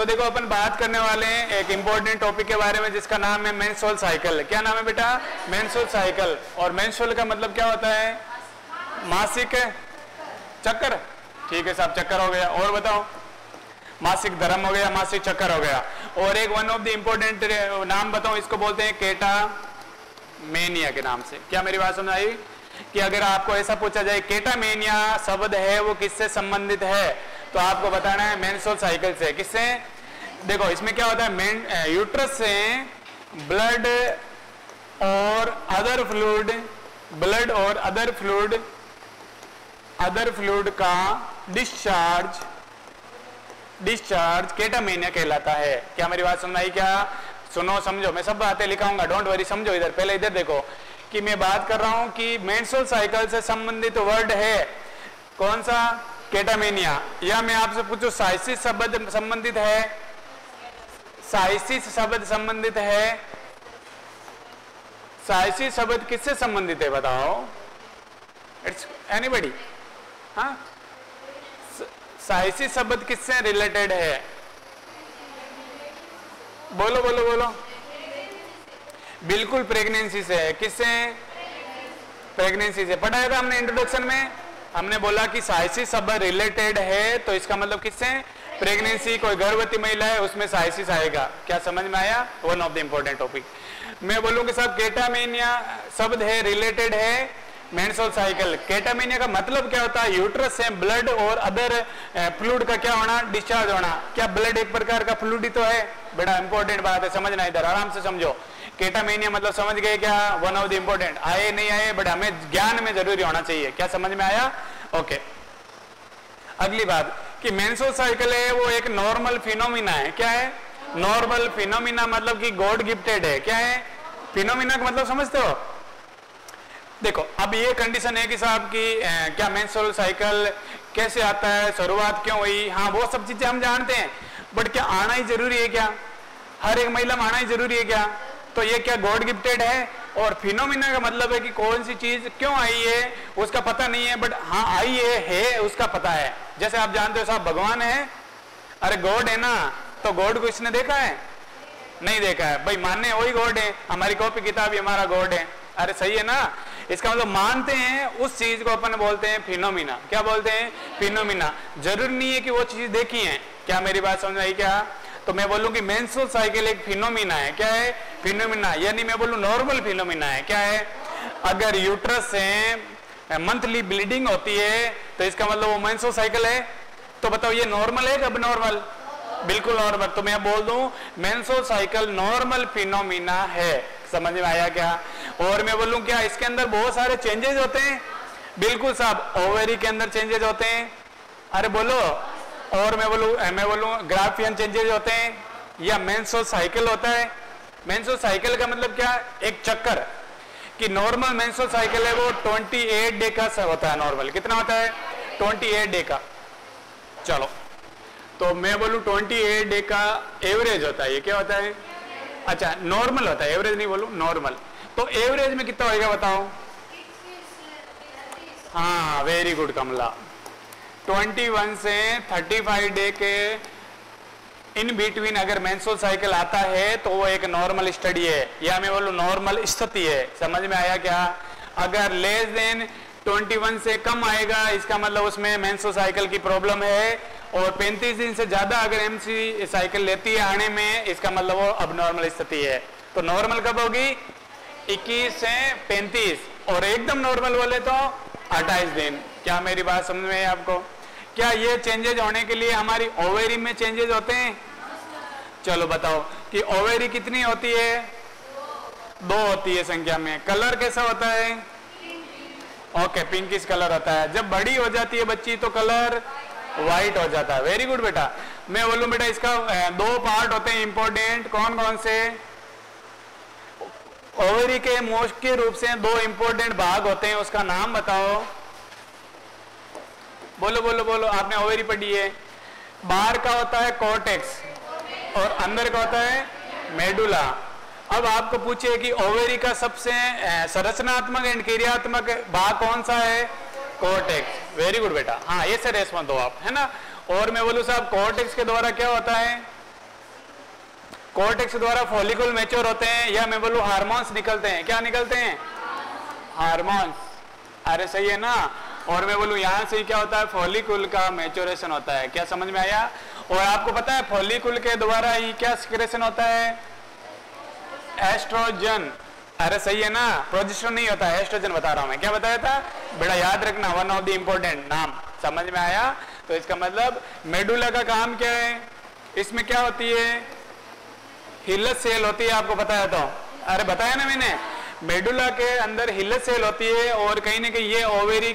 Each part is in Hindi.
तो देखो अपन बात करने वाले हैं एक इंपॉर्टेंट टॉपिक के बारे में जिसका नाम है मेंस्ट्रुअल साइकिल। क्या नाम है बेटा? Menstrual cycle. और मेंस्ट्रुअल का मतलब क्या होता है? मासिक चक्कर। ठीक है साहब, चक्कर हो गया। और बताओ, मासिक धर्म हो गया, मासिक चक्कर हो गया। और एक वन ऑफ द इंपॉर्टेंट नाम बताओ, इसको बोलते हैं केटामेनिया के नाम से। क्या मेरी बात समझ आई? कि अगर आपको ऐसा पूछा जाए केटामेनिया शब्द है वो किससे संबंधित है, तो आपको बताना है मेंस्ट्रुअल साइकिल से। किससे? देखो इसमें क्या होता है, यूट्रस से ब्लड और अदर फ्लूइड का डिस्चार्ज केटामेनिया कहलाता है। क्या मेरी बात समझ आई? क्या? सुनो समझो, मैं सब बातें लिखाऊंगा, डोंट वरी। समझो इधर, पहले इधर देखो कि मैं बात कर रहा हूं कि मेंस्ट्रुअल साइकिल से संबंधित वर्ड है कौन सा? केटामेनिया। या मैं आपसे पूछूं साइसिस शब्द संबंधित है? साइसिस शब्द संबंधित है? साइसिस शब्द किससे संबंधित है बताओ? It's anybody? हाँ, साइसिस शब्द किससे रिलेटेड है? बोलो बोलो बोलो। बिल्कुल प्रेगनेंसी से है। किससे? प्रेगनेंसी से। पढ़ाया था हमने इंट्रोडक्शन में, हमने बोला कि साइसिस शब्द रिलेटेड है तो इसका मतलब किससे? प्रेगनेंसी। कोई गर्भवती महिला है उसमें साइसिस आएगा। क्या समझ में आया? One of the important topic. मैं बोलूं कि साहब केटामेनिया शब्द है, रिलेटेड है मेंस्ट्रुअल साइकिल। केटामेनिया का मतलब क्या होता है? यूट्रस से ब्लड और अदर फ्लूइड का क्या होना? डिस्चार्ज होना। क्या ब्लड एक प्रकार का फ्लूइड ही तो है? बड़ा इंपॉर्टेंट बात है, समझना इधर, आराम से समझो। केटामेनिया मतलब समझ गए क्या? One of the important. आए नहीं आए बट हमें ज्ञान में जरूरी होना चाहिए। क्या समझ में आया? ओके। अगली बात कि मेंस्ट्रुअल साइकिल है वो एक नॉर्मल फिनोमिना है। क्या है? नॉर्मल फिनोमिना, मतलब कि गॉड गिफ्टेड है। क्या है? फिनोमिना का मतलब समझते हो? देखो अब ये कंडीशन है कि साहब की क्या मेंस्ट्रुअल साइकिल कैसे आता है, शुरुआत क्यों हुई, हाँ वो सब चीजें हम जानते हैं, बट क्या आना ही जरूरी है? क्या हर एक महिला में आना ही जरूरी है? क्या तो ये क्या गॉड गिफ्टेड है? और फिनोमिना का मतलब है कि कौन सी चीज क्यों आई है उसका पता नहीं है, बट हाँ आई है उसका पता है। जैसे आप जानते हो साहब भगवान है, अरे गॉड है ना, तो गॉड को इसने देखा है? नहीं देखा है भाई, मानने वही गॉड है, हमारी कॉपी किताब ही हमारा गॉड है। अरे सही है ना? इसका मतलब मानते हैं उस चीज को अपन बोलते हैं फिनोमिना। क्या बोलते हैं? फिनोमिना। जरूरी नहीं है कि वो चीज देखी है। क्या मेरी बात समझ आई? क्या तो मैं बोलूं कि मेंस्ट्रुअल साइकिल एक फिनोमिना है। क्या है? फिनोमिना। यानी मैं बोलूं नॉर्मल फिनोमिना है। क्या है? अगर यूट्रस से मंथली ब्लीडिंग होती है तो इसका मतलब वो मेंस्ट्रुअल साइकिल है। तो बताओ ये नॉर्मल है कि अब नॉर्मल? बिल्कुल नॉर्मल। तो मैं बोल दूं मेंस्ट्रुअल साइकिल नॉर्मल फिनोमिना है। समझ में आया क्या? और मैं बोलूं क्या इसके अंदर बहुत सारे चेंजेस होते हैं? बिल्कुल साहब, ओवरी के अंदर चेंजेस होते हैं। अरे बोलो। और मैं बोलूं ग्राफियन चेंजेस होते हैं या मेंस्ट्रुअल साइकिल होता है। मेंस्ट्रुअल साइकिल का मतलब क्या? एक चक्कर। कि नॉर्मल मेंस्ट्रुअल साइकिल है वो 28 डे का होता है। नॉर्मल कितना होता है? 28 डे का। चलो तो मैं बोलूं 28 डे का एवरेज होता है। ये क्या होता है? अच्छा नॉर्मल होता है, एवरेज नहीं बोलूं, नॉर्मल। तो एवरेज में कितना होएगा बताओ? हाँ वेरी गुड कमला। 21 से 35 डे के इन बिटवीन अगर मेंस्ट्रुअल साइकिल आता है तो वो एक नॉर्मल स्टडी है, या मैं बोलूं नॉर्मल स्थिति है। समझ में आया क्या? अगर लेस देन 21 से कम आएगा इसका मतलब उसमें मेंस्ट्रुअल साइकिल की प्रॉब्लम है, और 35 दिन से ज्यादा अगर एमसी साइकिल लेती है आने में इसका मतलब वो अबनॉर्मल स्थिति है। तो नॉर्मल कब होगी? 21 से 35, और एकदम नॉर्मल बोले तो 28 दिन। क्या मेरी बात समझ में है आपको? क्या ये चेंजेस होने के लिए हमारी ओवेरी में चेंजेस होते हैं? चलो बताओ कि ओवेरी कितनी होती है? 2 होती है संख्या में। कलर कैसा होता है? ओके पिंकिश कलर होता है। जब बड़ी हो जाती है बच्ची तो कलर व्हाइट हो जाता है। वेरी गुड बेटा। मैं बोलूं बेटा इसका 2 पार्ट होते हैं इंपॉर्टेंट। कौन कौन से? ओवरी के मुख्य रूप से 2 इंपॉर्टेंट भाग होते हैं, उसका नाम बताओ। बोलो बोलो बोलो। आपने ओवरी पढ़ी है। बाहर का होता है कॉर्टेक्स और अंदर का होता है मेडुला। अब आपको पूछिए कि ओवरी का सबसे संरचनात्मक एंड क्रियात्मक भाग कौन सा है? कॉर्टेक्स। वेरी गुड बेटा। हाँ ये से रेस्पॉन्स दो आप, है ना। और मैं बोलूं साहब कॉर्टेक्स के द्वारा क्या होता है? कोर्टेक्स द्वारा फॉलिकल मैच्योर होते हैं, या मैं बोलूं हार्मोन्स निकलते हैं। क्या निकलते हैं? हार्मोन्स। अरे सही है ना। और मैं बोलूं यहां से क्या होता है? फॉलिकल का मैच्योरेशन होता है। क्या समझ में आया? और आपको पता है फॉलिकल के द्वारा ही क्या सिक्रेशन होता है? एस्ट्रोजन। अरे सही है ना, प्रोजेस्टेरोन नहीं होता है, एस्ट्रोजन बता रहा हूं मैं। क्या बताया था बेटा? याद रखना, वन ऑफ द इंपॉर्टेंट नाम। समझ में आया? तो इसका मतलब मेडुला का काम क्या है? इसमें क्या होती है? हिलस सेल होती है, आपको बताया तो? अरे बताया ना मैंने, मेडुला के अंदर हिलस सेल होती है, और कहीं ना कहीं ये ओवेरी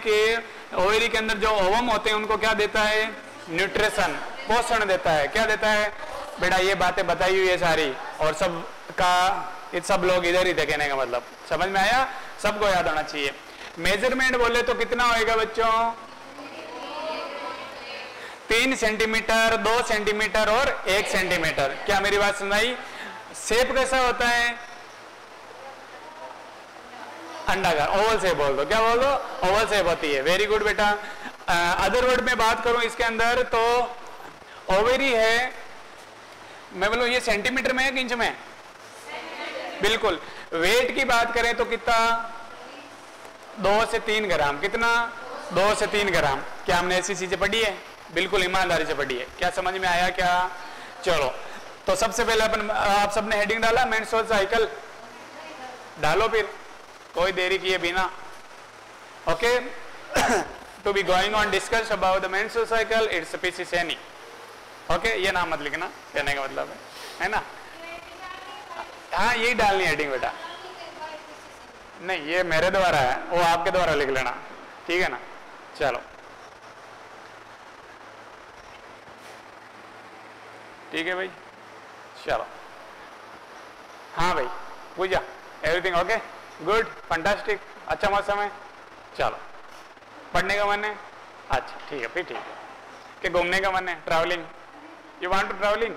के अंदर जो ओवम होते हैं उनको क्या देता है? न्यूट्रिशन, पोषण देता है। क्या देता है बेटा? ये बातें बताई हुई है सारी, और सब का सब लोग इधर ही थे, कहने का मतलब समझ में आया? सबको याद होना चाहिए। मेजरमेंट बोले तो कितना होएगा बच्चों? 3 सेंटीमीटर, 2 सेंटीमीटर और 1 सेंटीमीटर। क्या मेरी बात सुनाई? शेप कैसा होता है? अंडाकार, ओवल शेप बोल दो। क्या बोल दो? ओवल शेप होती है। वेरी गुड बेटा। अदर वर्ड में बात करूं इसके अंदर तो ओवेरी है, मैं बोलूं ये सेंटीमीटर में है कि इंच में? बिल्कुल। वेट की बात करें तो कितना? 2 से 3 ग्राम। कितना? 2 से 3 ग्राम। क्या हमने ऐसी चीजें पढ़ी है? बिल्कुल ईमानदारी से पढ़ी है। क्या समझ में आया क्या? चलो, तो सबसे पहले अपन, आप सबने हेडिंग डाला मेंस्ट्रुअल साइकिल? डालो फिर, कोई देरी किए बिना। Okay, to be going on discuss about the menstrual cycle, it's PC Saini. Okay, ये नाम मत लिखना, कहने का मतलब है ना? हाँ, यही डालनी है हेडिंग बेटा। नहीं, ये मेरे द्वारा है, वो आपके द्वारा लिख लेना, ठीक है ना? चलो ठीक है भाई, चलो। हाँ भाई, पूजा, एवरीथिंग ओके, गुड, फंटास्टिक, अच्छा मौसम है। चलो, पढ़ने का मन है? अच्छा ठीक है, फिर ठीक है। कि घूमने का मन है? Travelling, you want to travelling?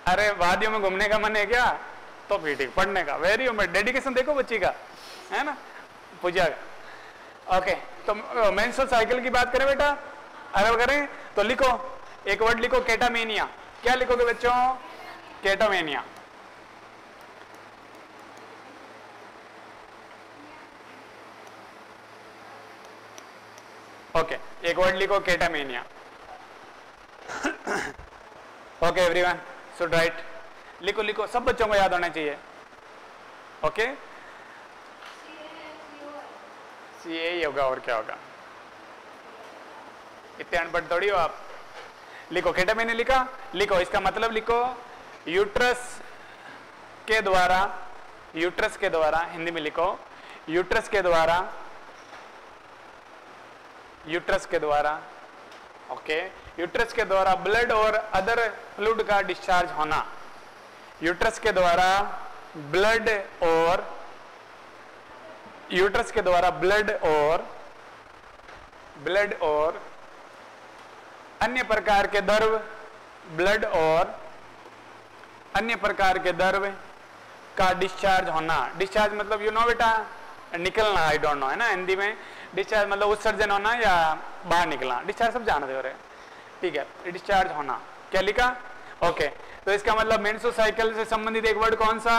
अरे वादियों में घूमने का मन है क्या? तो फिर ठीक, पढ़ने का। वेरी डेडिकेशन देखो बच्ची का, है ना? पूजा का। ओके, तो मेंस्ट्रुअल साइकिल की बात करें बेटा? अरे करें तो लिखो, एक वर्ड लिखो, कैटामेनिया। क्या लिखोगे बच्चों? कैटामेनिया। ओके, एक वर्ड लिखो, catamenia. Okay everyone, should write. लिखो लिखो, सब बच्चों को याद होना चाहिए। ओके, CA होगा, और क्या होगा? इतने अनपढ़ थोड़ी हो आप। लिखो, कैटामेनिया लिखा? लिखो, इसका मतलब लिखो, यूट्रस के द्वारा, यूट्रस के द्वारा, हिंदी में लिखो, यूट्रस के द्वारा, यूट्रस के द्वारा, ओके, यूट्रस के द्वारा ब्लड और अदर फ्लूइड का डिस्चार्ज होना। यूट्रस के द्वारा ब्लड और, यूट्रस के द्वारा ब्लड और अन्य प्रकार के द्रव, ब्लड और अन्य प्रकार के द्रव का डिस्चार्ज होना। डिस्चार्ज मतलब यू नो बेटा, निकलना, आई डोंट नो, है ना हिंदी में? डिस्चार्ज मतलब उत्सर्जन होना या बाहर निकलना। डिस्चार्ज सब जानते हो रहे, ठीक है? डिस्चार्ज होना। क्या लिखा? ओके, तो इसका मतलब मेंस्ट्रुअल साइकिल से संबंधित एक वर्ड कौन सा?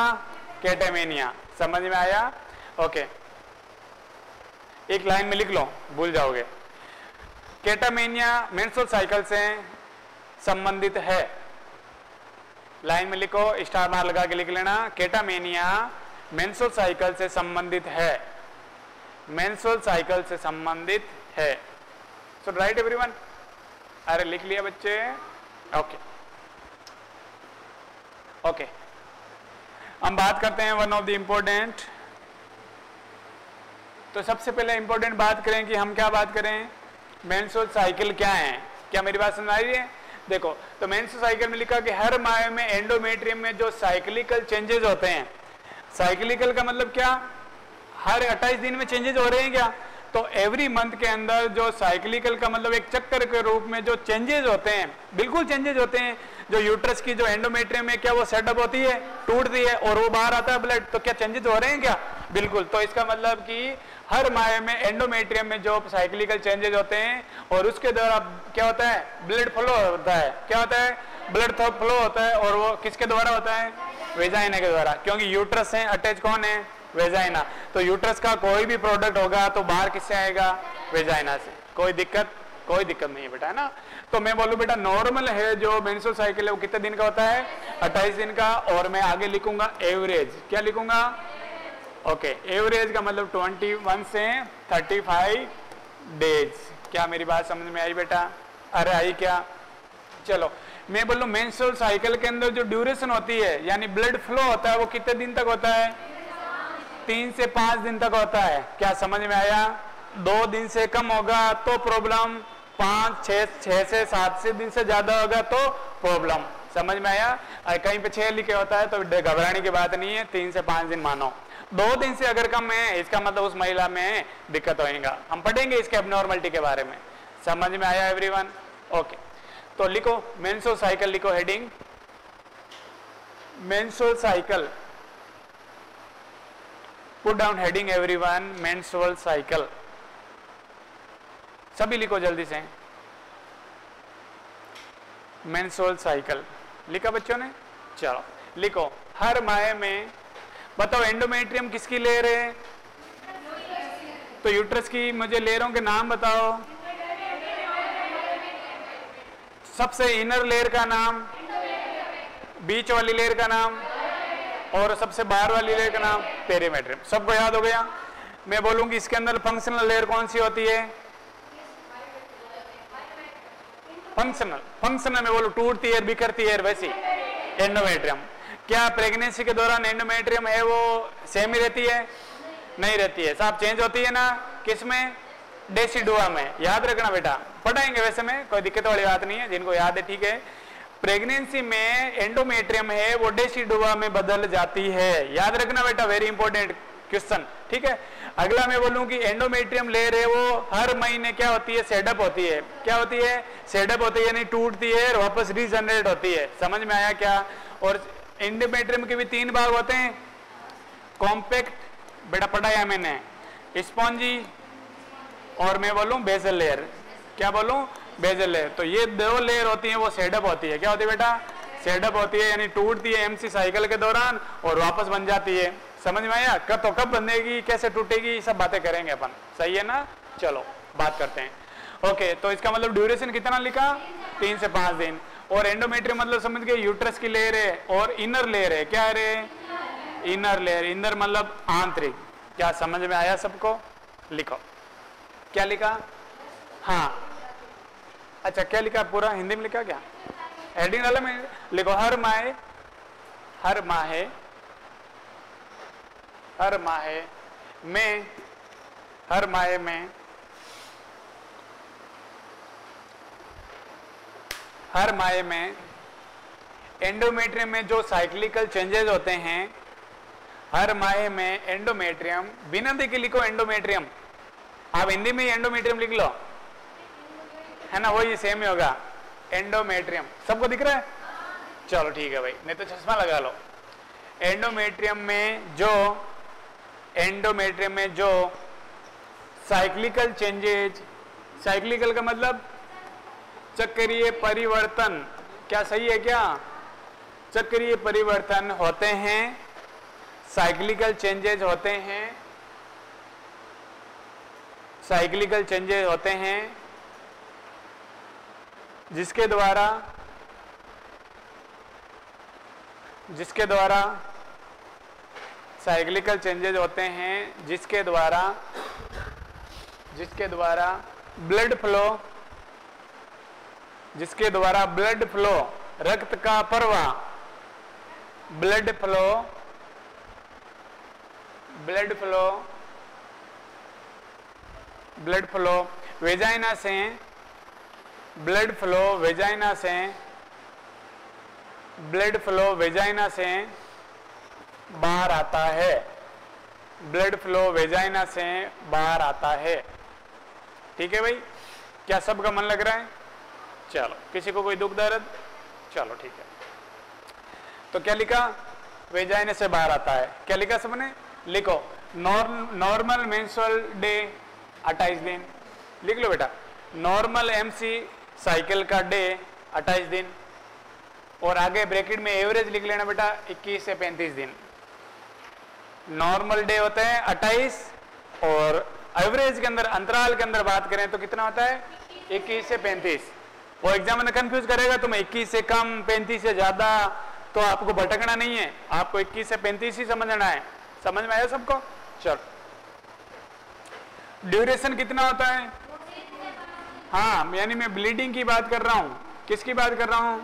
कैटामेनिया। समझ में आया? ओके, एक लाइन में लिख लो, भूल जाओगे। कैटामेनिया मेंस्ट्रुअल साइकिल से संबंधित है। लाइन में लिखो, स्टार मार्क लगा के लिख लेना, कैटामेनिया मेंस्ट्रुअल साइकिल से संबंधित है। मेंस्ट्रुअल साइकिल से संबंधित है। सो राइट एवरीवन? अरे लिख लिया बच्चे? ओके ओके, हम बात करते हैं वन ऑफ द इंपॉर्टेंट। तो सबसे पहले इंपॉर्टेंट बात करें कि हम क्या बात करें, मेंस्ट्रुअल साइकिल क्या है। क्या मेरी बात समझ आ रही है? देखो, तो मेंस्ट्रुअल साइकिल में लिखा कि हर माह में एंडोमेट्रियम में जो साइक्लिकल चेंजेस होते हैं। साइक्लिकल का मतलब क्या? हर 28 दिन में चेंजेस हो रहे हैं क्या? तो एवरी मंथ के अंदर जो साइक्लिकल का मतलब एक चक्कर के रूप में जो चेंजेस होते हैं, बिल्कुल चेंजेस होते हैं। जो यूट्रस की जो एंडोमेट्रियम में क्या वो सेटअप होती है, टूटती है और वो बाहर आता है ब्लड, तो क्या चेंजेस हो रहे हैं क्या? बिल्कुल। तो इसका मतलब कि हर माह में एंडोमेट्रियम में जो साइक्लिकल चेंजेस होते हैं और उसके द्वारा क्या होता है? ब्लड फ्लो होता है। क्या होता है? ब्लड फ्लो होता है और वो किसके द्वारा होता है? वेजाइना के द्वारा, क्योंकि यूट्रस है अटैच कौन है? वेजाइना। तो यूट्रस का कोई भी प्रोडक्ट होगा तो बाहर किससे आएगा? वेजाइना से। कोई दिक्कत नहीं है बेटा, है ना। तो मैं बोलूं बेटा नॉर्मल है जो मेंस्ट्रुअल साइकिल है वो कितने दिन का होता है? 28 दिन का। और मैं आगे लिखूंगा एवरेज। क्या लिखूंगा? ओके, एवरेज का मतलब 21 से 35 डेज। क्या मेरी बात समझ में आई बेटा? अरे आई क्या? चलो मैं बोलूं मेंस्ट्रुअल साइकिल के अंदर जो ड्यूरेशन होती है यानी ब्लड फ्लो होता है वो कितने दिन तक होता है? 3 से 5 दिन तक होता है। क्या समझ में आया? 2 दिन से कम होगा तो प्रॉब्लम, 5, 6 से 7 से दिन से ज्यादा होगा तो प्रॉब्लम। समझ में आया? कहीं पे 6 लिखे होता है तो घबराने की बात नहीं है, 3 से 5 दिन मानो। 2 दिन से अगर कम है इसका मतलब उस महिला में दिक्कत होगा। हम पढ़ेंगे इसके एब्नॉर्मलिटी के बारे में। समझ में आया एवरीवन? ओके, तो लिखो मेंस्ट्रुअल साइकिल, लिखो heading menstrual cycle. Put down heading everyone, menstrual cycle. सभी लिखो जल्दी से, मेंस्ट्रुअल साइकिल। लिखा बच्चों ने? चलो लिखो हर माह में। बताओ एंडोमेट्रियम किसकी लेयर है? तो यूट्रस की मुझे लेयरों के नाम बताओ। सबसे इनर लेयर का नाम, बीच वाली लेयर का नाम और सबसे बाहर वाली लेयर का नाम पेरीमेट्रियम। सबको याद हो गया? मैं बोलूंगी इसके अंदर फंक्शनल लेयर कौन सी होती है? फंक्शनल में बोलो टूटती है, बिखरती है, वैसी एंडोमेट्रियम। क्या प्रेगनेंसी के दौरान एंडोमेट्रियम है वो सेम ही रहती है? नहीं रहती है साहब, चेंज होती है ना। किसमें? डेसिडुआ में। याद रखना बेटा, पढ़ाएंगे वैसे में, कोई दिक्कत वाली बात नहीं है, जिनको याद है ठीक है। प्रेगनेंसी में एंडोमेट्रियम है वो डेसिडुआ में बदल जाती है। याद रखना बेटा, वेरी इंपॉर्टेंट क्वेश्चन, ठीक है। अगला मैं बोलूं कि एंडोमेट्रियम लेयर है वो हर महीने क्या होती है? सेटअप होती है। क्या होती है? सेटअप होती है, यानी टूटती है और वापस रीजनरेट होती है। समझ में आया क्या? और एंडोमेट्रियम के भी 3 भाग होते हैं। कॉम्पैक्ट बेटा पढ़ाया मैंने, स्पॉन्जी और मैं बोलूं बेजल लेयर। क्या बोलूं? Bezel layer. तो ये 2 लेयर होती हैं वो सेटअप होती है। क्या होती है बेटा? सेटअप होती है, यानी टूटती है एमसी साइकिल के दौरान और वापस बन जाती है। समझ में आया? कब बनेगी, कैसे टूटेगी, सब बातें करेंगे अपन। सही है ना? चलो बात करते हैं। ओके, तो इसका मतलब ड्यूरेशन कितना लिखा? 3 से 5 दिन। और एंडोमेट्रियम मतलब समझ गए यूट्रस की लेयर है और इनर लेयर है। क्या है? Inner layer. इनर मतलब आंतरिक। क्या समझ में आया सबको? लिखो क्या लिखा? हाँ अच्छा, क्या लिखा? पूरा हिंदी में लिखा क्या? हेडिंग वाला में लिखो हर माह में एंडोमेट्रियम में जो साइक्लिकल चेंजेस होते हैं, हर माह में एंडोमेट्रियम, बिना देखे लिखो एंडोमेट्रियम। आप हिंदी में ही एंडोमेट्रियम लिख लो, है ना, वही सेम ही होगा एंडोमेट्रियम। सबको दिख रहा है? चलो ठीक है भाई, नहीं तो चश्मा लगा लो। एंडोमेट्रियम में जो साइक्लिकल चेंजेज, साइक्लिकल का मतलब चक्रीय परिवर्तन। क्या सही है क्या? चक्रीय परिवर्तन होते हैं, साइक्लिकल चेंजेज होते हैं, साइक्लिकल चेंजेज होते हैं जिसके द्वारा साइक्लिकल चेंजेज होते हैं जिसके द्वारा ब्लड फ्लो, रक्त का प्रवाह, ब्लड फ्लो वेजाइना से, ब्लड फ्लो वेजाइना से बाहर आता है। ब्लड फ्लो वेजाइना से बाहर आता है। ठीक है भाई, क्या सबका मन लग रहा है? चलो, किसी को कोई दुख दर्द? चलो ठीक है। तो क्या लिखा? वेजाइना से बाहर आता है। क्या लिखा सबने? लिखो नॉर्मल मेंस्ट्रुअल डे 28 दिन। लिख लो बेटा, नॉर्मल एमसी साइकिल का डे 28 दिन। और आगे ब्रैकेट में एवरेज लिख लेना बेटा 21 से 35 दिन। नॉर्मल डे होते हैं 28 और एवरेज के अंदर अंतराल के अंदर बात करें तो कितना होता है 21 से 35। वो एग्जाम में कंफ्यूज करेगा तुम्हें 21 से कम 35 से ज्यादा, तो आपको भटकना नहीं है, आपको 21 से 35 ही समझना है। समझ में आया सबको? चलो, ड्यूरेशन कितना होता है? हाँ, यानी मैं ब्लीडिंग की बात कर रहा हूं। किसकी बात कर रहा हूं?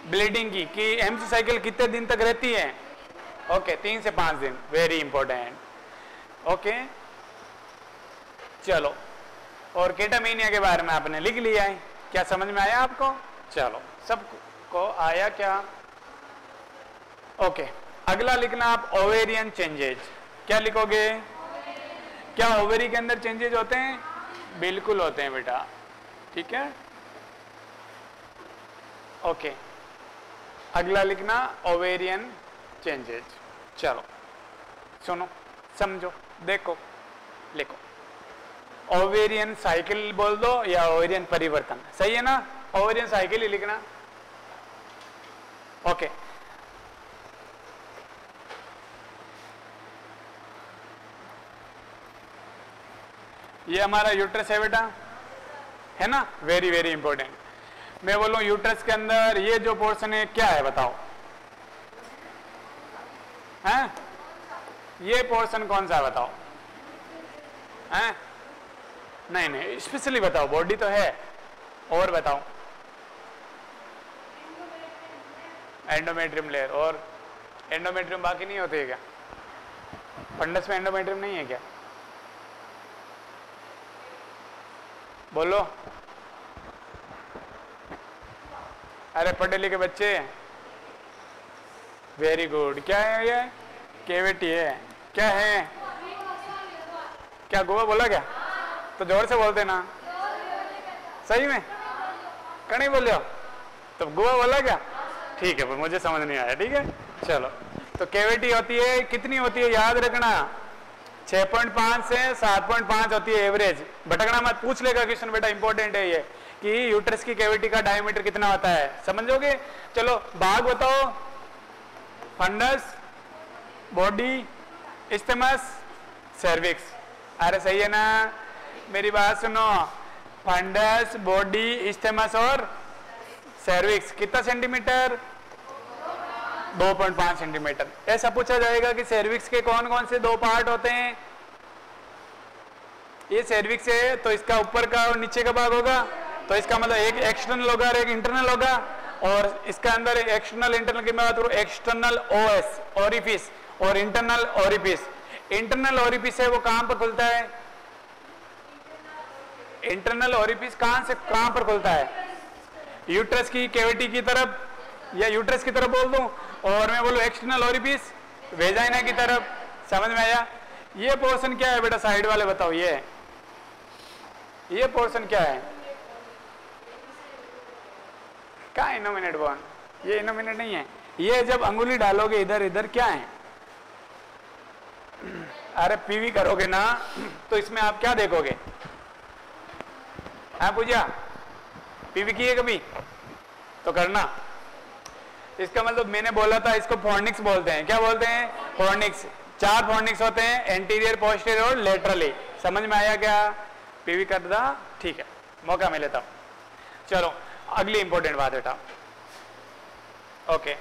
ब्लीडिंग की, कि एमसी साइकिल कितने दिन तक रहती है? ओके, 3 से 5 दिन। Very important. ओके, चलो, और केटामीनिया के बारे में आपने लिख लिया है। क्या समझ में आया आपको? चलो, सबको आया क्या? ओके, अगला लिखना आप ओवेरियन चेंजेज। क्या लिखोगे? क्या ओवेरी के अंदर चेंजेज होते हैं? बिल्कुल होते हैं बेटा, ठीक है। ओके, अगला लिखना ओवेरियन चेंजेज। चलो सुनो, समझो, देखो, लिखो। ओवेरियन साइकिल बोल दो या ओवेरियन परिवर्तन, सही है ना? ओवेरियन साइकिल ही लिखना। ओके, ये हमारा यूट्रस है बेटा, है ना? Very very important. मैं बोलूं यूट्रस के अंदर ये जो पोर्शन है क्या है बताओ? हैं? ये पोर्शन कौन सा है बताओ? हैं? नहीं नहीं, स्पेशली बताओ, बॉडी तो है, और बताओ। Endometrium layer. और एंडोमेट्रियम बाकी नहीं होते है क्या? फंडस में एंडोमेट्रियम नहीं है क्या? बोलो। अरे पढ़े लिखे बच्चे, वेरी गुड। क्या है ये? कैविटी है। क्या है? क्या गोवा बोला क्या? तो जोर से बोलते ना। सही में? कहीं बोले हो तो गोवा बोला क्या? ठीक है, मुझे समझ नहीं आया, ठीक है। चलो, तो कैविटी होती है, कितनी होती है याद रखना, 6.5 से 7.5 होती है एवरेज। भटकना मत, पूछ लेगा क्वेश्चन बेटा, इंपॉर्टेंट है ये, कि यूट्रस की कैविटी का डायमीटर कितना होता है, समझोगे? चलो भाग बताओ। Fundus, body, isthmus, cervix. अरे सही है ना? मेरी बात सुनो, फंडस, बॉडी, इस्थेमस और सर्विक्स कितना सेंटीमीटर? 2.5 सेंटीमीटर। ऐसा पूछा जाएगा कि सर्विक्स के कौन कौन से 2 पार्ट होते हैं? ये सर्विक्स है तो इसका ऊपर का और नीचे का भाग होगा, तो इसका मतलब एक एक्सटर्नल होगा और एक इंटरनल होगा। और इसका अंदर एक्सटर्नल इंटरनल की मैं बात करूं, एक्सटर्नल ओएस ओरिफिस और इंटरनल ओरिफिस। इंटरनल ओरिफिस है वो कहां पर खुलता है? इंटरनल ओरिफिस कहां पर खुलता है? यूट्रस की कैविटी की तरफ, या यूट्रस की तरफ बोल दूं, और मैं बोलूं एक्सटर्नल ओरिफिस वेजाइना की तरफ। समझ में आया? ये पोर्शन क्या है बेटा? साइड वाले बताओ, ये पोर्शन क्या है? क्या इनोमिनेट बोन? ये इनोमिनेट नहीं है। ये जब अंगुली डालोगे इधर इधर क्या है? अरे पीवी करोगे ना, तो इसमें आप क्या देखोगे? हाँ पूजा, पीवी की है कभी? तो करना। इसका मतलब मैंने बोला था, इसको फोर्निक्स बोलते हैं। क्या बोलते हैं? फोर्निक्स। 4 फोर्निक्स होते हैं, एंटीरियर, पोस्टीरियर और लेटरली। समझ में आया क्या? पीवी कर दा, ठीक है, मौका मिले तब। चलो अगली इंपॉर्टेंट बात बेटा। ओके,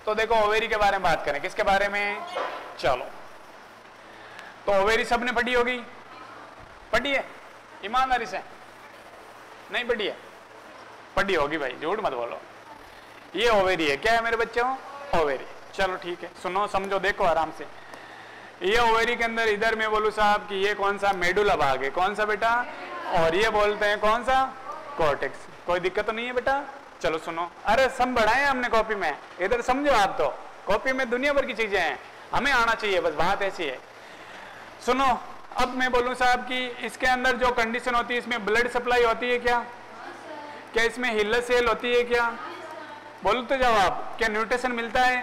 तो देखो ओवेरी के बारे में बात करें। किसके बारे में? चलो, तो ओवेरी सबने पढ़ी होगी, पढ़ी है? ईमानदारी से नहीं पढ़ी है? पढ़ी होगी भाई, झूठ मत बोलो। ये ओवेरी है। क्या है मेरे बच्चों? ओवेरी। चलो ठीक है, सुनो समझो, देखो आराम से। ये ओवेरी के अंदर इधर मैं बोलूं साहब कि ये कौन सा? मेडुला भाग है। कौन सा बेटा? और ये बोलते हैं कौन सा? कॉर्टेक्स। कोई दिक्कत तो नहीं है बेटा? चलो सुनो, अरे सब बढ़ाए हमने कॉपी में, इधर समझो आप। तो कॉपी में दुनिया भर की चीजें हैं, हमें आना चाहिए, बस बात ऐसी है। सुनो, अब मैं बोलूं साहब कि इसके अंदर जो कंडीशन होती है, इसमें ब्लड सप्लाई होती है क्या? क्या इसमें हिलर सेल होती है क्या? बोलो तो जवाब। क्या न्यूट्रिशन मिलता है?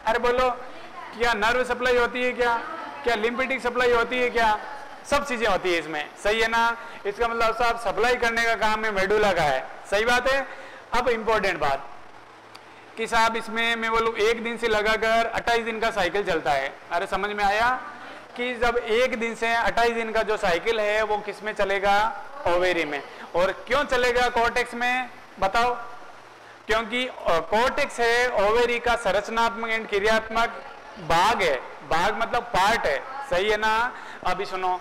अरे बोलो। क्या नर्व सप्लाई होती है क्या? क्या लिम्फेटिक सप्लाई होती है क्या? सब चीजें होती है इसमें, सही है ना। इसका मतलब साहब सप्लाई करने का काम है मेडुला का है, सही बात है। अब इंपॉर्टेंट बात कि साहब इसमें मैं बोलूँ 1 दिन से लगाकर 28 दिन का साइकिल चलता है। अरे समझ में आया कि जब 1 दिन से 28 दिन का जो साइकिल है वो किस में चलेगा, ओवेरी में। और क्यों चलेगा कोर्टेक्स में, बताओ। क्योंकि कोर्टेक्स है ओवेरी का संरचनात्मक एंड क्रियात्मक भाग है, भाग मतलब पार्ट है, सही है ना। अभी सुनो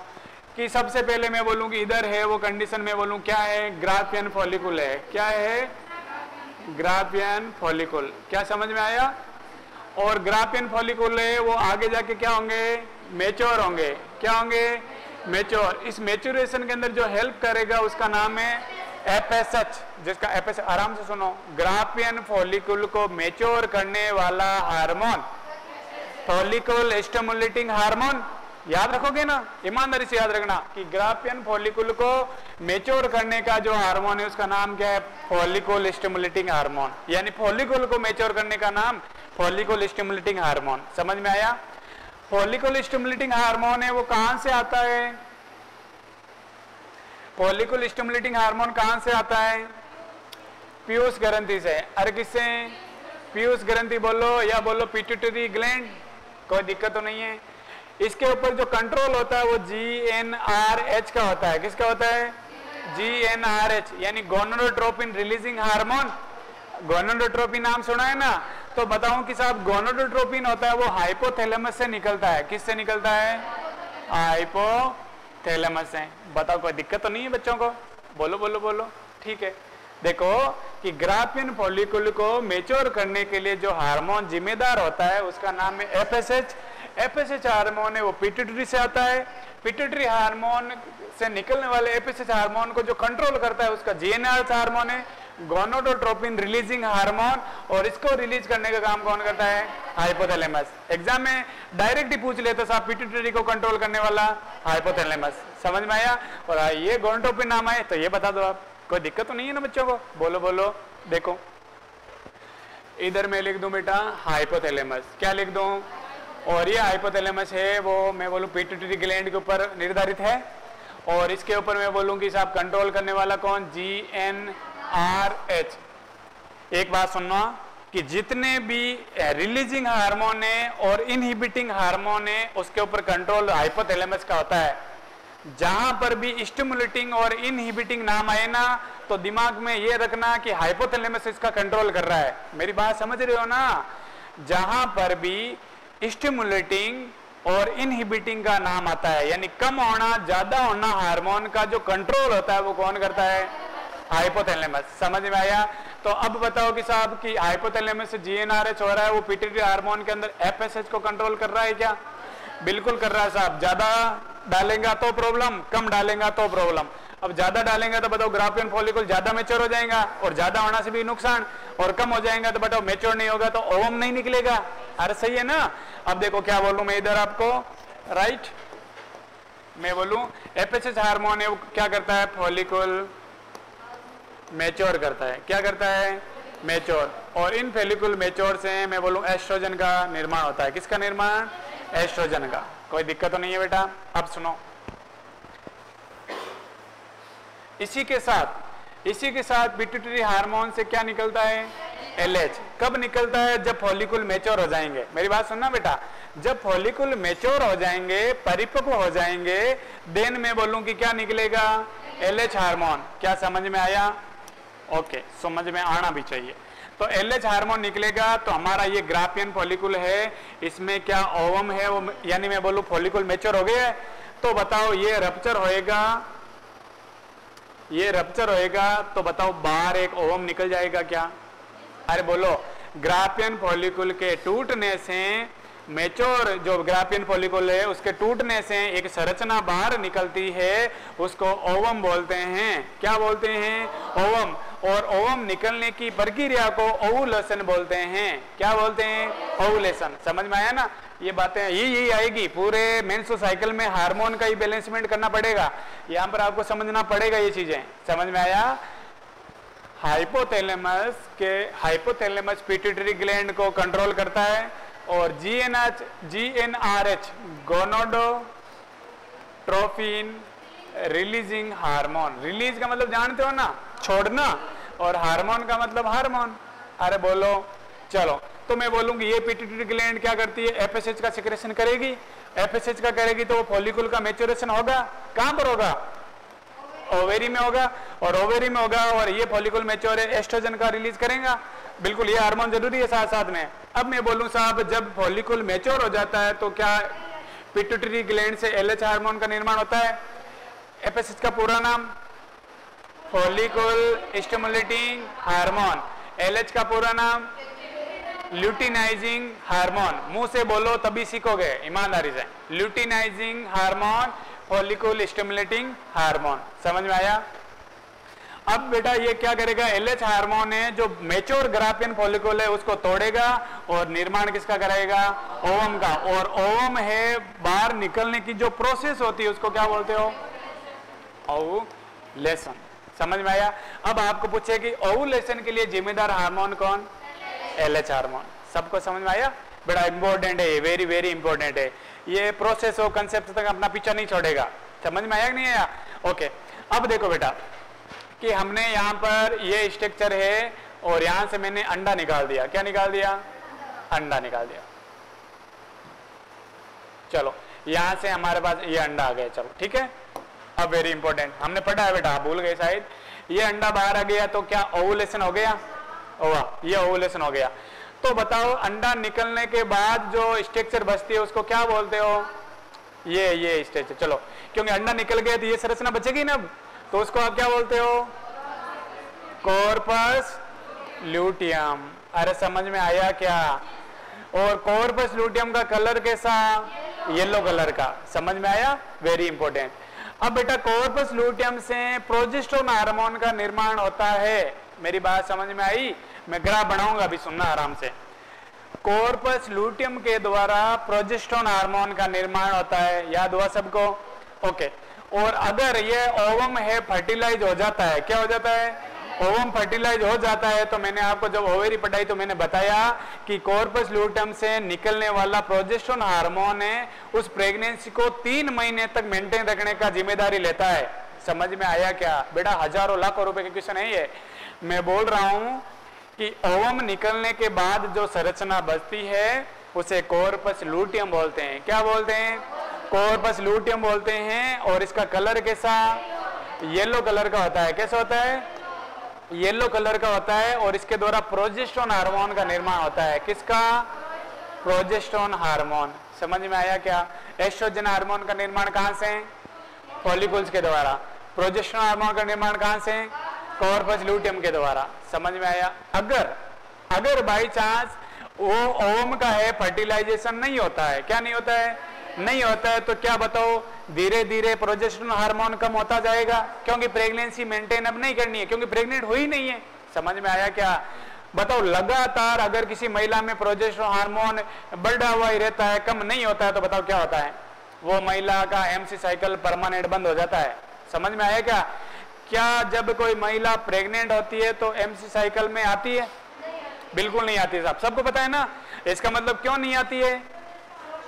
कि सबसे पहले मैं बोलूं कि इधर है वो कंडीशन में बोलूं क्या है, ग्राफियन फॉलिकुल है। क्या है, ग्राफियन फॉलिकुल। क्या समझ में आया। और ग्राफियन फॉलिकुल है वो आगे जाके क्या होंगे, मैच्योर होंगे। क्या होंगे, मैच्योर। इस मैच्योरेशन के अंदर जो हेल्प करेगा उसका नाम है एफएसएच, जिसका एफएसएच आराम से सुनो, ग्राफियन फॉलिकुल को मैच्योर करने वाला हार्मोन फॉलिकुल स्टिमुलेटिंग हार्मोन। याद रखोगे ना, ईमानदारी से याद रखना कि ग्राफियन फॉलिकुल को मैच्योर करने का जो हार्मोन है उसका नाम क्या है, फॉलिकुल स्टिमुलेटिंग हार्मोन। यानी फॉलिकुल को मैच्योर करने का नाम फॉलिकुल स्टिमुलेटिंग हार्मोन। समझ में आया। फॉलिकुल स्टिमुलेटिंग हार्मोन है वो कहां से आता है, फॉलिकुल स्टिमुलेटिंग हार्मोन कहां से आता है, पीयूष ग्रंथि से। अरे किससे, पीयूष ग्रंथि बोलो या बोलो पिट्यूटरी ग्लैंड, कोई दिक्कत तो नहीं है। इसके ऊपर जो कंट्रोल होता है वो GnRH का होता है। किसका होता है, GnRH, यानी गोनाडोट्रोपिन रिलीजिंग हार्मोन। गोनाडोट्रोपिन नाम सुना है ना, तो बताऊं कि साहब गोनाडोट्रोपिन होता है वो हाइपोथैलेमस से निकलता है। किससे निकलता है, हाइपोथैलेमस से। बताओ कोई दिक्कत तो नहीं है बच्चों को, बोलो बोलो बोलो। ठीक है, देखो कि ग्राफियन फॉलिकुल को मैच्योर करने के लिए जो हार्मोन जिम्मेदार होता है उसका नाम है एफएसएच। एफएसएच हार्मोन है वो पिट्यूटरी से आता है। पिट्यूटरी हार्मोन से निकलने वाले एफएसएच हार्मोन को जो कंट्रोल करता है उसका GnRH हार्मोन है, गोनाडोट्रोपिन रिलीजिंग हार्मोन। और इसको रिलीज करने का काम कौन करता है, हाइपोथैलेमस। एग्जाम में डायरेक्ट ही पूछ लेते साहब पिट्यूटरी को कंट्रोल करने वाला हाइपोथैलेमस। समझ में आया। और ये गोनाडोट्रोपिन नाम है तो ये बता दो आप, कोई दिक्कत तो नहीं है ना बच्चों को, बोलो बोलो। देखो इधर मैं लिख दूं बेटा हाइपोथैलेमस, क्या लिख दूं, और ये हाइपोथैलेमस है वो मैं बोलूं पिट्यूटरी ग्लैंड के ऊपर निर्धारित है। और इसके ऊपर मैं बोलूं कि साहब कंट्रोल करने वाला कौन, GnRH। एक बात सुनना कि जितने भी रिलीजिंग हार्मोन है और इनहिबिटिंग हार्मोन है उसके ऊपर कंट्रोल हाइपोथैलेमस का होता है। जहां पर भी स्टिमुलेटिंग और इनहिबिटिंग नाम आए ना तो दिमाग में ये रखना कि हाइपोथैलेमस इसका कंट्रोल कर रहा है। मेरी बात समझ रहे हो ना। जहां पर भी स्टिमुलेटिंग और इनहिबिटिंग का नाम आता है यानी कम होना ज्यादा होना हार्मोन का जो कंट्रोल होता है वो कौन करता है, हाइपोथैलेमस। समझ में आया। तो अब बताओ कि साहब कि हाइपोथैलेमस से GnRH हो रहा है वो पिट्यूटरी हार्मोन के अंदर एफएसएच को कंट्रोल कर रहा है क्या, बिल्कुल कर रहा है साहब। ज्यादा डालेगा तो प्रॉब्लम, कम डालेगा तो प्रॉब्लम। अब ज्यादा डालेंगे तो बताओ ग्राफियन फॉलिकुल ज्यादा मैच्योर हो जाएगा और ज्यादा होना से भी नुकसान, और कम हो जाएगा तो बताओ मैच्योर नहीं होगा तो ओवम नहीं निकलेगा। अरे सही है ना। अब देखो क्या बोलूं मैं इधर आपको, राइट, मैं बोलूं एफएसएच हार्मोन है वो क्या करता है, फॉलिकुल मैच्योर करता है। क्या करता है, मैच्योर। और इन फॉलिकुल मैच्योर से मैं बोलूं एस्ट्रोजन का निर्माण होता है। किसका निर्माण, एस्ट्रोजन का। कोई दिक्कत तो नहीं है बेटा। अब सुनो इसी के साथ पिट्यूटरी हार्मोन से क्या निकलता है, LH। कब निकलता है, जब फॉलिकुल मैच्योर हो जाएंगे। मेरी बात सुनना बेटा, जब फॉलिकुल मैच्योर हो जाएंगे, परिपक्व हो जाएंगे, देन मैं बोलूं कि क्या निकलेगा, LH हार्मोन। क्या समझ में आया, ओके, समझ में आना भी चाहिए। तो LH हार्मोन निकलेगा तो हमारा ये ग्राफियन फॉलिकुल है, इसमें क्या ओवम है वो, यानी मैं बोलूं फॉलिकुल मैच्योर हो गया है। तो बताओ ये रप्चर होएगा तो बताओ बाहर एक ओवम निकल जाएगा क्या, अरे बोलो। ग्राफियन फॉलिकुल के टूटने से, मैच्योर जो ग्राफियन फॉलिकुल है उसके टूटने से एक संरचना बाहर निकलती है, उसको ओवम बोलते हैं। क्या बोलते हैं, ओवम। और ओवम निकलने की प्रक्रिया को ओवुलेशन बोलते हैं। क्या बोलते हैं, ओवुलेशन। समझ में आया ना। ये बातें यही आएगी पूरे मेंस्ट्रुअल साइकिल में, हार्मोन का ही बैलेंसमेंट करना पड़ेगा। यहाँ पर आपको समझना पड़ेगा ये चीजें। समझ में आया। हाइपोथैलेमस पिट्यूटरी ग्लैंड को कंट्रोल करता है और GnRH gonadotropin trophin releasing hormone. Release का मतलब जानते हो ना, छोड़ना, और हार्मोन का मतलब हार्मोन। अरे बोलो, चलो तो मैं बोलूंगी ये पिट्यूटरी ग्लैंड क्या करती है, एफएसएच का सिक्रेशन करेगी। एफएसएच का करेगी तो वो फॉलिकल का मैच्योरेशन होगा, कहां पर होगा, ओवेरी में होगा, और ओवेरी में होगा और ये फॉलिकल मैच्योर है, एस्ट्रोजन का रिलीज करेगा। बिल्कुल, ये हार्मोन जरूरी है साथ साथ में। अब मैं बोलूं साहब, जब फॉलिकल मैच्योर हो जाता है तो क्या पिट्यूटरी ग्लैंड से एलएच हार्मोन का निर्माण होता है। एफएसएच का पूरा नाम फॉलिकल स्टिमुलेटिंग हार्मोन, एलएच का पूरा नाम ल्यूटिनाइजिंग हार्मोन। मुंह से बोलो तभी सीखोगे ईमानदारी से। Luteinizing hormone, follicle stimulating hormone, समझ में आया। अब बेटा ये क्या करेगा, एलएच हार्मोन है जो मैच्योर ग्राफियन फॉलिकल है उसको तोड़ेगा और निर्माण किसका कराएगा, ओवम का। और ओवम है बाहर निकलने की जो प्रोसेस होती है उसको क्या बोलते हो, ओवुलेशन। समझ में आया। अब आपको पूछे कि ओवुलेशन के लिए जिम्मेदार हार्मोन कौन, एलएच हार्मोन। सबको समझ में आया, बड़ा इंपॉर्टेंट है, वेरी वेरी इंपॉर्टेंट है। ये प्रोसेस हो कंसेप्ट तक अपना पीछा नहीं छोड़ेगा। समझ में आया कि नहीं आया। ओके, अब देखो बेटा कि हमने यहाँ पर ये स्ट्रक्चर है और यहां से मैंने अंडा निकाल दिया। क्या निकाल दिया, अंडा निकाल दिया। चलो यहां से हमारे पास ये अंडा आ गया। चलो ठीक है, अब वेरी इंपॉर्टेंट हमने पढ़ा है बेटा, भूल गए शायद। ये अंडा बाहर आ गया तो क्या ओवुलेशन हो गया, वाह ये ओवुलेशन हो गया। तो बताओ अंडा निकलने के बाद जो स्ट्रक्चर बचती है उसको क्या बोलते हो, ये स्ट्रक्चर। चलो क्योंकि अंडा निकल गया तो ये संरचना बचेगी ना, तो उसको आप क्या बोलते हो, कॉर्पस ल्यूटियम। अरे समझ में आया क्या। और कॉर्पस ल्यूटियम का कलर कैसा, येलो कलर का। समझ में आया, वेरी इंपॉर्टेंट। अब बेटा कॉर्पस ल्यूटियम से प्रोजेस्टेरोन हार्मोन का निर्माण होता है। मेरी बात समझ में आई, मैं ग्राफ बनाऊंगा अभी, सुनना आराम से। कॉर्पस ल्यूटियम के द्वारा प्रोजेस्टेरोन हार्मोन का निर्माण होता है, याद हुआ सबको। ओके, और अगर ये ओवम है फर्टिलाइज हो जाता है, क्या हो जाता है, ओवम फर्टिलाइज हो जाता है, तो मैंने आपको जब ओवेरी पढ़ाई तो मैंने बताया कि कॉर्पस ल्यूटियम से निकलने वाला प्रोजेस्टेरोन हार्मोन है उस प्रेगनेंसी को 3 महीने तक मेंटेन रखने का जिम्मेदारी लेता है। समझ में आया क्या बेटा, हजारों लाखों रुपए के क्वेश्चन है ये। मैं बोल रहा हूं कि ओवम निकलने के बाद जो संरचना बचती है उसे कॉर्पस ल्यूटियम बोलते हैं। क्या बोलते हैं, कॉर्पस ल्यूटियम बोलते हैं। और इसका कलर कैसा, येलो कलर का होता है। कैसा होता है, येलो कलर का होता है। और इसके द्वारा प्रोजेस्टेरोन हार्मोन का निर्माण होता है। किसका, प्रोजेस्टेरोन हार्मोन। समझ में आया क्या। एस्ट्रोजन हार्मोन का निर्माण कहां से, फॉलिकल्स के द्वारा। प्रोजेस्टेरोन हार्मोन का निर्माण कहां से, कॉर्पस ल्यूटियम के द्वारा। समझ में आया। अगर बाई चांस वो ओवम का है, फर्टिलाइजेशन नहीं होता है, क्या नहीं होता है, नहीं होता है, तो क्या बताओ धीरे धीरे प्रोजेस्टेरोन हार्मोन कम होता जाएगा, क्योंकि प्रेगनेंसी मेंटेन अब नहीं करनी है, क्योंकि प्रेग्नेंट हुई नहीं है। समझ में आया क्या। बताओ लगातार अगर किसी महिला में प्रोजेस्टेरोन हार्मोन बढ़ा हुआ ही रहता है, कम नहीं होता है, तो बताओ क्या होता है, वो महिला का एमसी साइकिल परमानेंट बंद हो जाता है। समझ में आया क्या। क्या जब कोई महिला प्रेग्नेंट होती है तो एमसी साइकिल में आती है, बिल्कुल नहीं आती है साहब, सबको पता है ना। इसका मतलब क्यों नहीं आती है,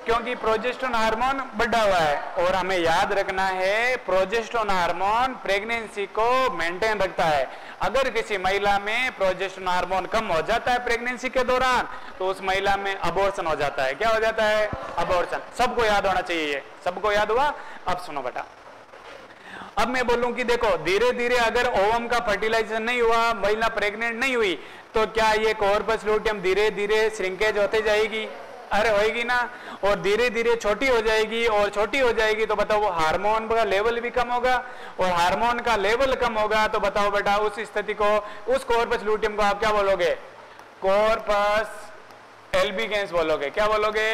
क्योंकि प्रोजेस्टेरोन हार्मोन बढ़ा हुआ है। और हमें याद रखना है प्रोजेस्टेरोन हार्मोन प्रेगनेंसी को मेंटेन रखता है। अगर किसी महिला में प्रोजेस्टेरोन हार्मोन कम हो जाता है प्रेगनेंसी के दौरान तो उस महिला में अबॉर्शन हो जाता है। क्या हो जाता है, अबॉर्शन। सबको याद होना चाहिए, सबको याद हुआ। अब सुनो बेटा, अब मैं बोलूं कि देखो धीरे धीरे अगर ओवम का फर्टिलाइजेशन नहीं हुआ, महिला प्रेग्नेंट नहीं हुई, तो क्या ये कॉर्पस ल्यूटियम धीरे धीरे श्रिंकेज होते जाएगी, अरे होएगी ना। और धीरे धीरे छोटी हो जाएगी, और छोटी हो जाएगी तो बताओ वो हार्मोन का लेवल भी कम होगा, और हार्मोन का लेवल कम होगा तो बताओ बेटा उस स्थिति को, उस कॉर्पस ल्यूटियम को आप क्या बोलोगे, कॉर्पस एल्बिगेंस बोलोगे। क्या बोलोगे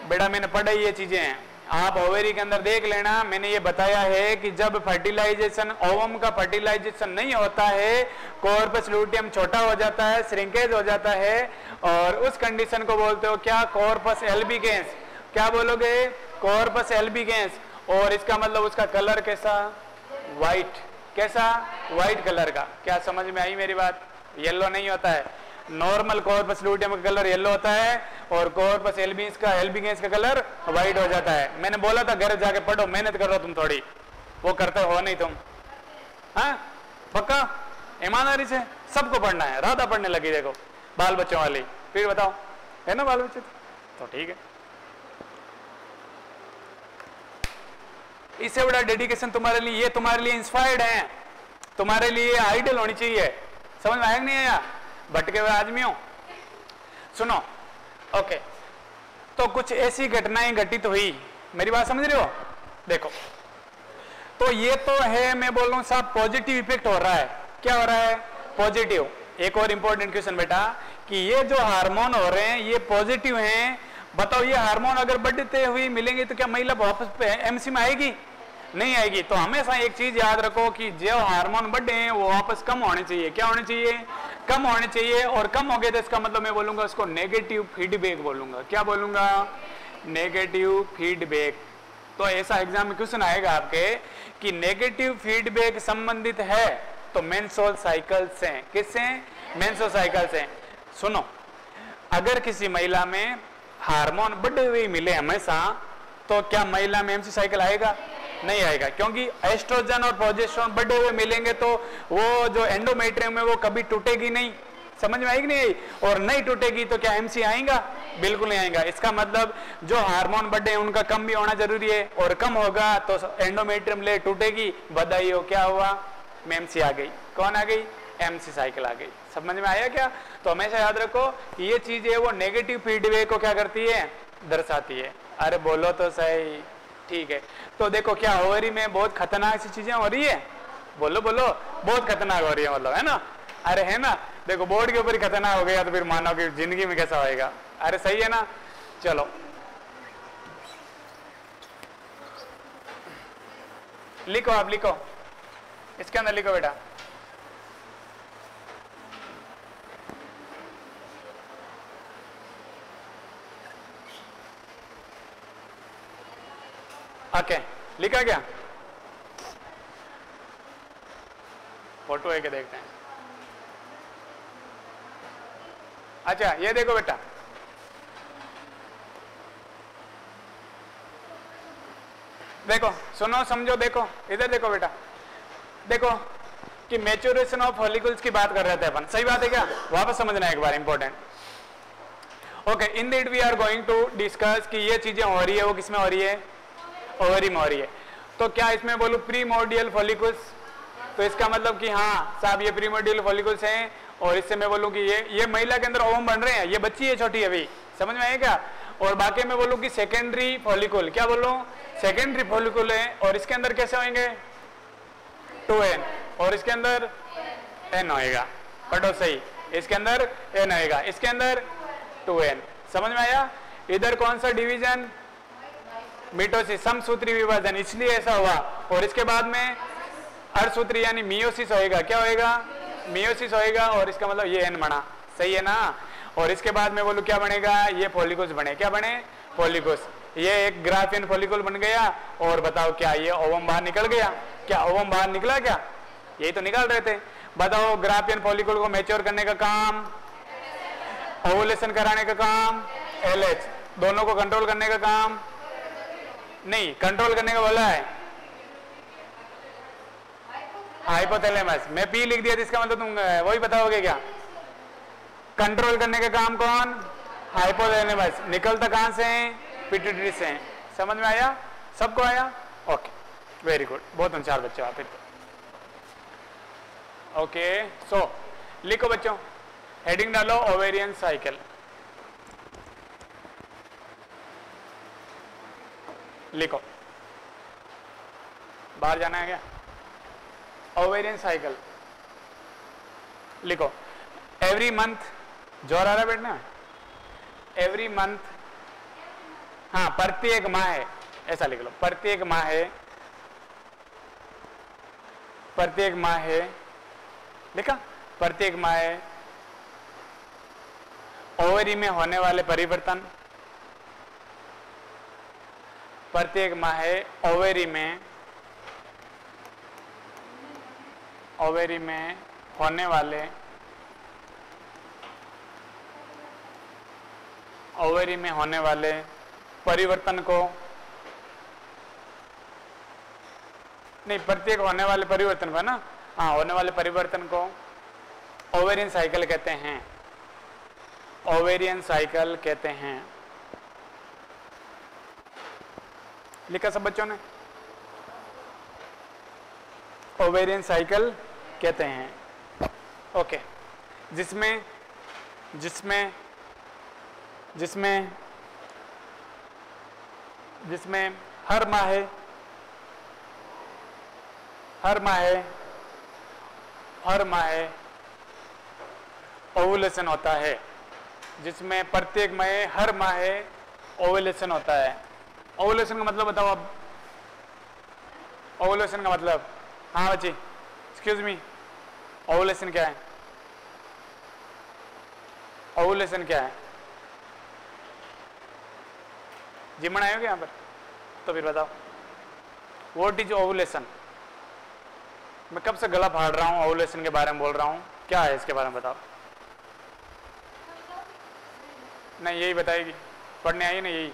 बेटा, मैंने पढ़ाई ये चीजें हैं, आप ओवेरी के अंदर देख लेना। मैंने ये बताया है कि जब फर्टिलाइजेशन, ओवम का फर्टिलाइजेशन नहीं होता है, कॉर्पस ल्यूटियम छोटा हो जाता है, श्रिंकेज हो जाता है, और उस कंडीशन को बोलते हो क्या, कॉर्पस एल्बिगेंस। क्या बोलोगे, कॉर्पस एल्बिगेंस। और इसका मतलब उसका कलर कैसा, व्हाइट। कैसा, व्हाइट कलर का। क्या समझ में आई मेरी बात, येलो नहीं होता है। नॉर्मल कॉर्पस लूटियम का कलर येलो होता है और कॉर्पस एल्बिगेंस का कलर व्हाइट हो जाता है। मैंने बोला था घर जाके पढ़ो, मेहनत करो तुम थोड़ी, वो करते हो नहीं तुम। हाँ पक्का ईमानदारी से सबको पढ़ना है। राधा पढ़ने लगी देखो बाल बच्चों वाली, फिर बताओ है ना बाल बच्चे तो ठीक है। इससे बड़ा डेडिकेशन तुम्हारे लिए, ये तुम्हारे लिए इंस्पायर्ड है, तुम्हारे लिए आइडल होनी चाहिए। समझ में आया नहीं आया? भटके हुए आदमी हो। सुनो ओके, तो कुछ ऐसी घटनाएं घटित हुई, मेरी बात समझ रहे हो? देखो तो ये तो है, मैं बोल रहा हूं साहब पॉजिटिव इफेक्ट हो रहा है। क्या हो रहा है? पॉजिटिव। एक और इंपॉर्टेंट क्वेश्चन बेटा कि ये जो हार्मोन हो रहे हैं ये पॉजिटिव हैं, बताओ ये हार्मोन अगर बढ़ते हुए मिलेंगे तो क्या महिला वापस एमसी में आएगी? नहीं आएगी। तो हमेशा एक चीज याद रखो कि जो हार्मोन बढ़े हैं वो वापस कम होने चाहिए। क्या होने चाहिए? कम होने चाहिए। और कम हो गए तो इसका मतलब मैं बोलूंगा उसको नेगेटिव फीडबैक बोलूंगा। क्या बोलूंगा? Negative feedback. तो ऐसा एग्जाम में क्वेश्चन आएगा आपके कि नेगेटिव फीडबैक संबंधित है तो मेंस्ट्रुअल साइकिल से। किससे? मेंस्ट्रुअल साइकिल से। सुनो, अगर किसी महिला में हार्मोन बढ़े हुए मिले हमेशा तो क्या महिला में एमसी साइकिल आएगा? नहीं आएगा, क्योंकि एस्ट्रोजन और प्रोजेस्टेरोन बढ़े हुए मिलेंगे तो वो जो एंडोमेट्रियम है वो कभी टूटेगी नहीं। समझ में आएगी नहीं आई? और नहीं टूटेगी तो क्या एमसी आएगा? बिल्कुल नहीं आएगा। इसका मतलब जो हार्मोन बढ़े हैं उनका कम भी होना जरूरी है, और कम होगा तो एंडोमेट्रियम ले टूटेगी। बधाई हो, क्या हुआ? एमसी आ गई। कौन आ गई? एमसी साइकिल आ गई। समझ में आया क्या? तो हमेशा याद रखो कि ये चीज है वो नेगेटिव फीडबैक को क्या करती है? दर्शाती है। अरे बोलो तो सही। ठीक है, तो देखो क्या ओवरी में बहुत खतरनाक सी चीजें हो रही है। बोलो बोलो, बहुत खतरनाक हो रही है, मतलब है ना? अरे है ना? देखो बोर्ड के ऊपर ही खतरनाक हो गया तो फिर मानो कि जिंदगी में कैसा होएगा। अरे सही है ना? चलो लिखो, आप लिखो, इसके अंदर लिखो बेटा। ओके लिखा क्या? फोटो है क्या? देखते हैं। अच्छा ये देखो बेटा, देखो सुनो समझो, देखो इधर देखो बेटा, देखो कि मैच्योरेशन ऑफ फॉलिकल्स की बात कर रहे थे अपन। सही बात है क्या? वापस समझना एक बार, important. Okay, in that we are going to discuss कि ये चीजें हो रही है वो किसमें हो रही है? ओवरी में हो रही है। तो क्या इसमें बोलूं प्रीमोर्डियल फॉलिकल्स? तो इसका मतलब कि हाँ साहब ये प्रीमोर्डियल फॉलिकल्स हैं, और इससे मैं बोलूं कि ये महिला के अंदर ओवम बन रहे हैं, ये बच्ची है छोटी अभी। समझ में आए क्या? और बाकी मैं बोलूं कि सेकेंडरी फॉलिकल, क्या बोलूं? सेकेंडरी फॉलिकल है, और इसके अंदर कैसे होंगे? 2n, और इसके अंदर n होएगा। पढ़ो सही, इसके अंदर n होएगा, इसके अंदर 2n। समझ में आया? इधर कौन सा डिवीजन? मिटोसिस, समसूत्री विभाजन, इसलिए ऐसा हुआ। और इसके बाद में अर्धसूत्री यानी मियोसिस होएगा। क्या होएगा? मियोसिस होएगा, और इसका मतलब ये एन बना। सही है ना? और इसके बाद में बोलूं क्या बनेगा? ये फॉलिकल्स बने। क्या बने? फॉलिकल्स। ये एक ग्राफियन फॉलिकल बन गया, और बताओ क्या ये ओवम बाहर निकल गया? क्या ओवम बाहर निकला? क्या यही तो निकाल रहे थे। बताओ ग्राफियन फॉलिकल को मैच्योर करने का काम, ओवुलेशन कराने का काम LH, दोनों को कंट्रोल करने का काम नहीं, कंट्रोल करने का बोला है हाइपोथैलेमस। मैं P लिख दिया तो इसका मतलब तुम वही बताओगे क्या? कंट्रोल करने का काम कौन? हाइपोथैलेमस। निकलता कहां से? पिट्यूटरी से। समझ में आया? सबको आया? ओके वेरी गुड, बहुत होशियार बच्चे आप फिर। ओके सो लिखो बच्चों, हेडिंग डालो ओवेरियन साइकिल। लिखो, बाहर जाना है क्या? ओवेरियन साइकिल लिखो। एवरी मंथ, जोर आ रहा है बैठना? एवरी मंथ, हाँ प्रत्येक माह है, ऐसा लिख लो। प्रत्येक माह है, प्रत्येक माह है, लिखा? प्रत्येक माह है ओवरी में होने वाले परिवर्तन, प्रत्येक माह ओवेरी में होने वाले ओवरी में होने वाले परिवर्तन को, नहीं प्रत्येक होने वाले परिवर्तन को है ना, हाँ होने वाले परिवर्तन को ओवेरियन साइकिल कहते हैं, ओवेरियन साइकिल कहते हैं। लिखा सब बच्चों ने? ओवेरियन साइकिल कहते हैं। ओके, जिसमें जिसमें जिसमें जिसमें हर माह ओवुलेशन होता है, जिसमें प्रत्येक माह हर माह ओवुलेशन होता है। ओवुलेशन का मतलब बताओ अब, ओवुलेशन का मतलब? हाँ बच्ची, एक्सक्यूज मी, ओवुलेशन क्या है? ओवुलेशन क्या है? जिमण आए हो क्या यहाँ पर? तो फिर बताओ, व्हाट इज ओवुलेशन? मैं कब से गला फाड़ रहा हूँ, ओवुलेशन के बारे में बोल रहा हूँ, क्या है इसके बारे में बताओ। नहीं यही बताएगी, पढ़ने आई ना यही।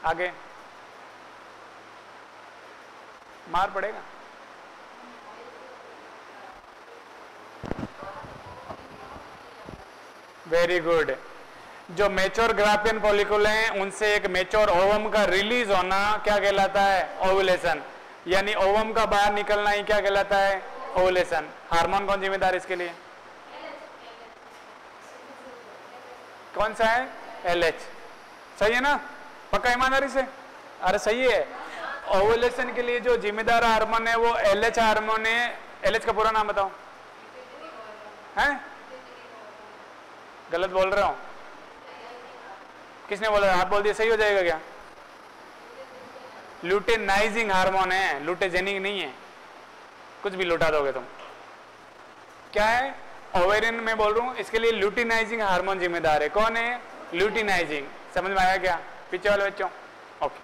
आगे मार पड़ेगा। Very good. जो मेच्योर ग्राफियन फॉलिकल हैं उनसे एक मेच्योर ओवम का रिलीज होना क्या कहलाता है? ओवुलेशन। यानी ओवम का बाहर निकलना ही क्या कहलाता है? ओवुलेशन। हार्मोन कौन जिम्मेदार इसके लिए? कौन सा है? LH। सही है ना? पक्का ईमानदारी से? अरे सही है। ओवुलेशन के लिए जो जिम्मेदार हार्मोन है वो LH हार्मोन है। LH का पूरा नाम बताओ। हैं? गलत बोल रहा हूं? किसने बोला? आप बोल दिया, सही हो जाएगा क्या? लुटेनाइजिंग हार्मोन है, लुटेजेनिक नहीं है। कुछ भी लुटा दोगे तुम। क्या है? ओवेरियन में बोल रहा हूं, इसके लिए लुटेनाइजिंग हार्मोन जिम्मेदार है। कौन है? लुटेनाइजिंग। समझ में आया क्या पीछे वाले बच्चों? ओके,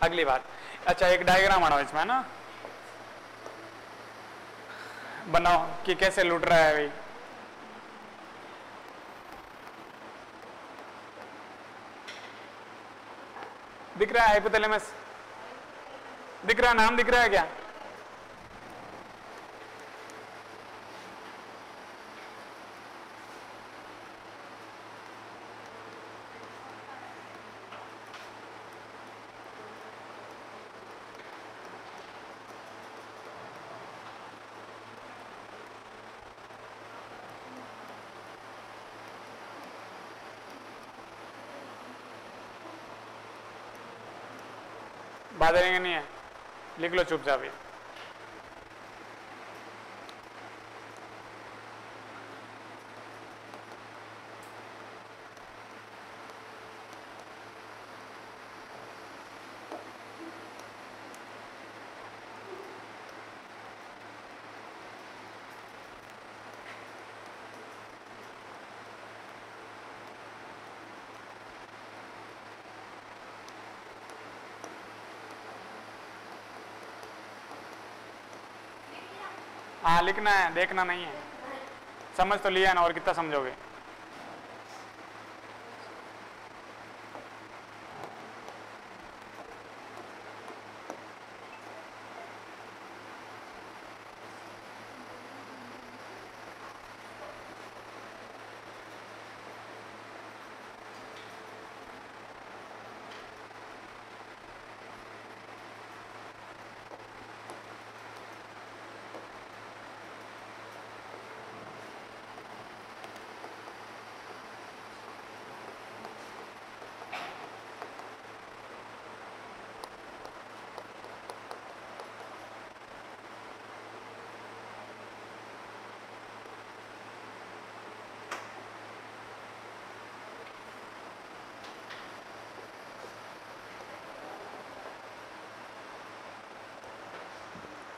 अगली बात। अच्छा, एक डायग्राम बनाओ इसमें ना, बनाओ कि कैसे लुट रहा है भाई। दिख रहा है हाइपोथैलेमस? दिख रहा है? नाम दिख रहा है क्या? बादलेंगे नहीं है, लिख लो चुपचाप ही। हाँ लिखना है, देखना नहीं है। समझ तो लिया ना, और कितना समझोगे?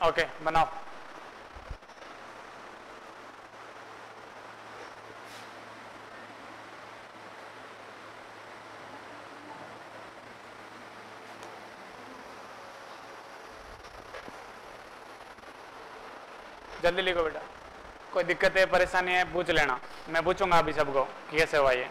ओके, बनाओ। जल्दी लिखो बेटा। कोई दिक्कत है, परेशानी है, पूछ लेना, मैं पूछूंगा अभी सबको कि कैसे हुआ ये।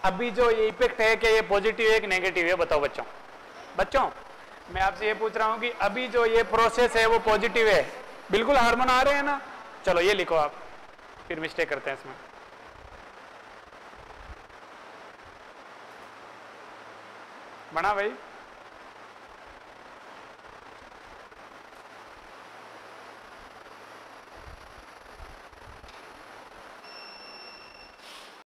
अभी जो ये इफेक्ट है कि ये पॉजिटिव है कि नेगेटिव है, बताओ बच्चों। बच्चों मैं आपसे ये पूछ रहा हूं कि अभी जो ये प्रोसेस है वो पॉजिटिव है, बिल्कुल हार्मोन आ रहे हैं ना। चलो ये लिखो आप, फिर मिस्टेक करते हैं इसमें। बना भाई।